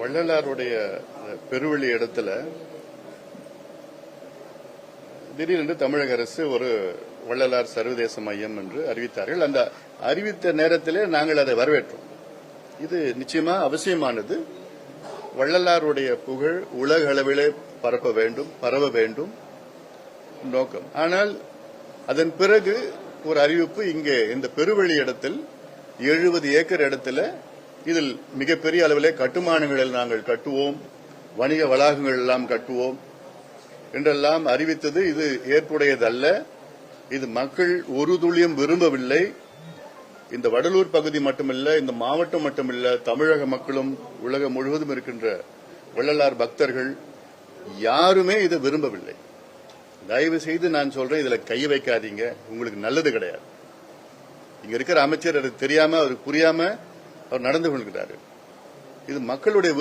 வள்ளலாருடைய பெருவெளி இடத்துல திடீரென்று தமிழக அரசு ஒரு வள்ளலார் சர்வதேச மையம் என்று அறிவித்தார்கள். அந்த அறிவித்த நேரத்திலே நாங்கள் அதை வரவேற்றோம். இது நிச்சயமா அவசியமானது. வள்ளலாருடைய புகழ் உலக அளவிலே பரவ வேண்டும் நோக்கம். ஆனால் அதன் பிறகு ஒரு அறிவிப்பு, இங்கே இந்த பெருவெளி இடத்தில் 70 ஏக்கர் இடத்துல இதில் மிகப்பெரிய அளவிலே கட்டுமானங்களில் நாங்கள் கட்டுவோம், வணிக வளாகங்கள் எல்லாம் கட்டுவோம் என்றெல்லாம் அறிவித்தது. இது ஏற்புடையதல்ல. இது மக்கள் ஒரு துளியும் விரும்பவில்லை. இந்த வடலூர் பகுதி மட்டுமல்ல, இந்த மாவட்டம் மட்டுமல்ல, தமிழக மக்களும் உலகம் முழுவதும் இருக்கின்ற வள்ளலார் பக்தர்கள் யாருமே இதை விரும்பவில்லை. தயவு செய்து நான் சொல்றேன், இதுல கை வைக்காதீங்க, உங்களுக்கு நல்லது கிடையாது. இங்க இருக்கிற அமைச்சர் அது தெரியாம, அவருக்கு புரியாம அவர் நடந்து கொள்கிறாரு. இது மக்களுடைய